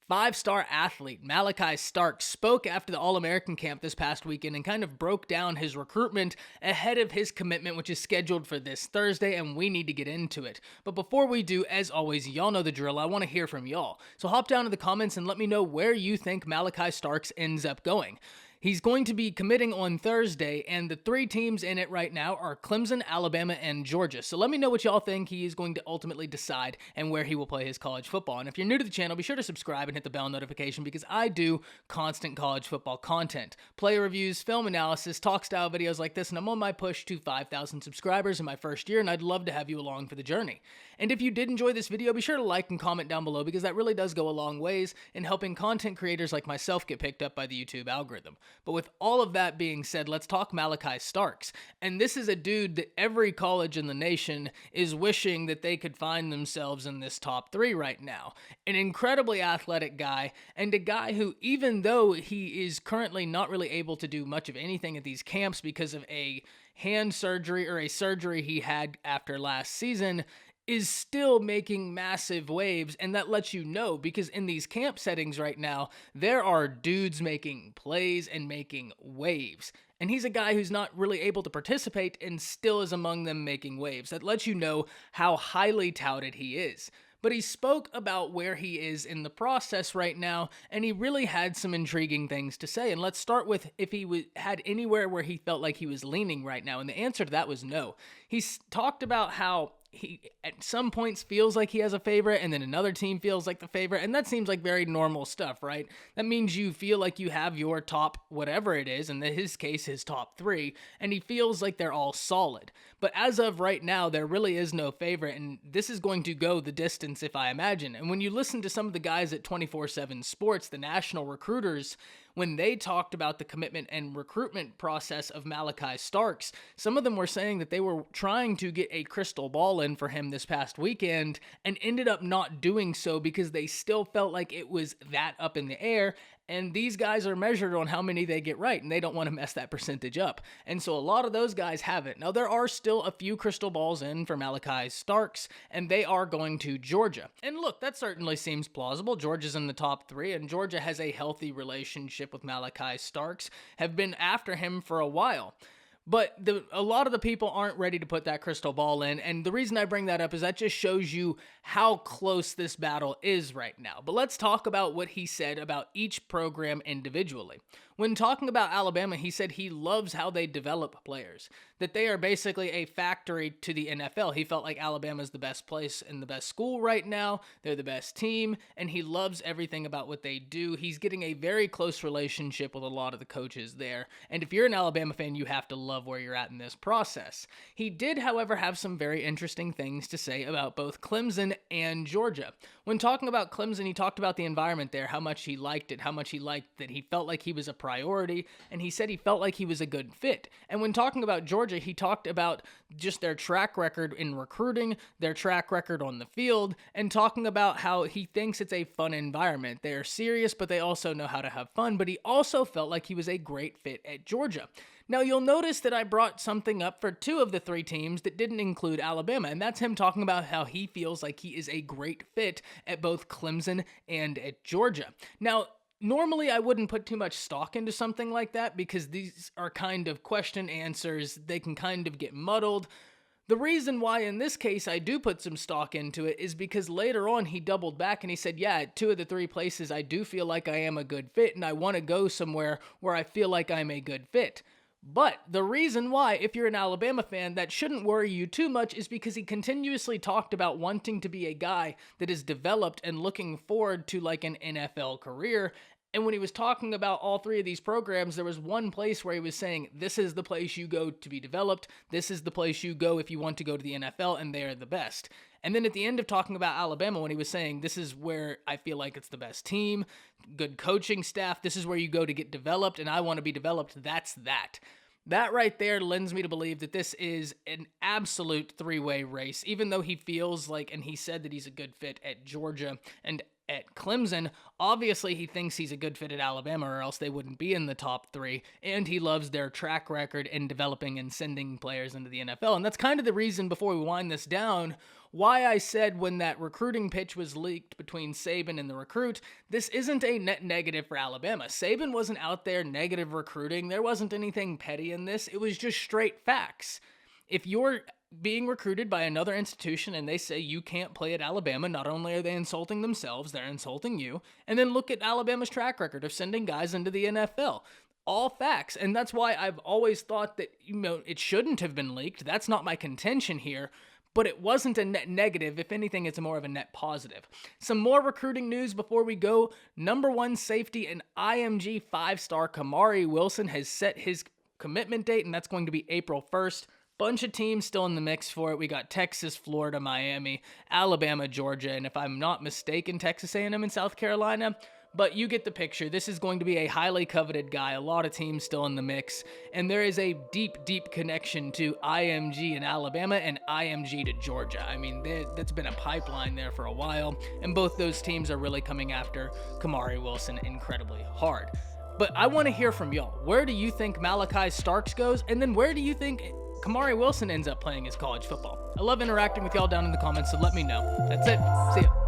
Five-star athlete Malachi Starks spoke after the All-American camp this past weekend and kind of broke down his recruitment ahead of his commitment, which is scheduled for this Thursday, and we need to get into it. But before we do, as always, y'all know the drill. I want to hear from y'all. So hop down in the comments and let me know where you think Malachi Starks ends up going. He's going to be committing on Thursday, and the three teams in it right now are Clemson, Alabama, and Georgia. So let me know what y'all think he is going to ultimately decide and where he will play his college football. And if you're new to the channel, be sure to subscribe and hit the bell notification because I do constant college football content. Player reviews, film analysis, talk-style videos like this, and I'm on my push to 5,000 subscribers in my first year, and I'd love to have you along for the journey. And if you did enjoy this video, be sure to like and comment down below because that really does go a long ways in helping content creators like myself get picked up by the YouTube algorithm. But with all of that being said, let's talk Malachi Starks. And this is a dude that every college in the nation is wishing that they could find themselves in this top three right now. An incredibly athletic guy, and a guy who, even though he is currently not really able to do much of anything at these camps because of a hand surgery or a surgery he had after last season, is still making massive waves, and that lets you know because in these camp settings right now, there are dudes making plays and making waves. And he's a guy who's not really able to participate and still is among them making waves. That lets you know how highly touted he is. But he spoke about where he is in the process right now, and he really had some intriguing things to say. And let's start with if he had anywhere where he felt like he was leaning right now, and the answer to that was no. He's talked about how he at some points feels like he has a favorite and then another team feels like the favorite, and that seems like very normal stuff, right? That means you feel like you have your top whatever it is, in his case his top three, and he feels like they're all solid. But as of right now, there really is no favorite, and this is going to go the distance if I imagine. And when you listen to some of the guys at 24/7 Sports, the national recruiters, when they talked about the commitment and recruitment process of Malachi Starks, some of them were saying that they were trying to get a crystal ball in for him this past weekend and ended up not doing so because they still felt like it was that up in the air. And these guys are measured on how many they get right, and they don't want to mess that percentage up. And so a lot of those guys have it. Now, there are still a few crystal balls in for Malachi Starks, and they are going to Georgia. And look, that certainly seems plausible. Georgia's in the top three, and Georgia has a healthy relationship with Malachi Starks, have been after him for a while. But a lot of the people aren't ready to put that crystal ball in, and the reason I bring that up is that just shows you how close this battle is right now. But let's talk about what he said about each program individually. When talking about Alabama, he said he loves how they develop players, that they are basically a factory to the NFL. He felt like Alabama's the best place and the best school right now. They're the best team, and he loves everything about what they do. He's getting a very close relationship with a lot of the coaches there, and if you're an Alabama fan, you have to love where you're at in this process. He did, however, have some very interesting things to say about both Clemson and Georgia. When talking about Clemson, he talked about the environment there, how much he liked it, how much he liked that he felt like he was a priority, and he said he felt like he was a good fit. And when talking about Georgia, he talked about just their track record in recruiting, their track record on the field, and talking about how he thinks it's a fun environment. They're serious, but they also know how to have fun, but he also felt like he was a great fit at Georgia. Now, you'll notice that I brought something up for two of the three teams that didn't include Alabama, and that's him talking about how he feels like he is a great fit at both Clemson and at Georgia. Now, normally I wouldn't put too much stock into something like that because these are kind of question answers. They can kind of get muddled. The reason why in this case I do put some stock into it is because later on he doubled back and he said, yeah, at two of the three places I do feel like I am a good fit and I want to go somewhere where I feel like I'm a good fit. But the reason why, if you're an Alabama fan, that shouldn't worry you too much is because he continuously talked about wanting to be a guy that is developed and looking forward to like an NFL career. And when he was talking about all three of these programs, there was one place where he was saying, this is the place you go to be developed, this is the place you go if you want to go to the NFL, and they are the best. And then at the end of talking about Alabama, when he was saying, this is where I feel like it's the best team, good coaching staff, this is where you go to get developed, and I want to be developed, that's that. That right there lends me to believe that this is an absolute three-way race, even though he feels like, and he said that he's a good fit at Georgia and at Clemson. Obviously, he thinks he's a good fit at Alabama, or else they wouldn't be in the top three, and he loves their track record in developing and sending players into the NFL. And that's kind of the reason, before we wind this down, why I said when that recruiting pitch was leaked between Saban and the recruit, this isn't a net negative for Alabama. Saban wasn't out there negative recruiting. There wasn't anything petty in this. It was just straight facts. If you're being recruited by another institution and they say you can't play at Alabama, not only are they insulting themselves, they're insulting you. And then look at Alabama's track record of sending guys into the NFL. All facts. And that's why I've always thought that, it shouldn't have been leaked. That's not my contention here. But it wasn't a net negative. If anything, it's more of a net positive. Some more recruiting news before we go. Number 1 safety and IMG 5-star Kamari Wilson has set his commitment date, and that's going to be April 1st. Bunch of teams still in the mix for it. We got Texas, Florida, Miami, Alabama, Georgia, and if I'm not mistaken, Texas A&M and South Carolina. But you get the picture. This is going to be a highly coveted guy. A lot of teams still in the mix. And there is a deep, deep connection to IMG in Alabama and IMG to Georgia. I mean, that's been a pipeline there for a while. And both those teams are really coming after Kamari Wilson incredibly hard. But I want to hear from y'all. Where do you think Malachi Starks goes? And then where do you think Kamari Wilson ends up playing his college football? I love interacting with y'all down in the comments, so let me know. That's it. See ya.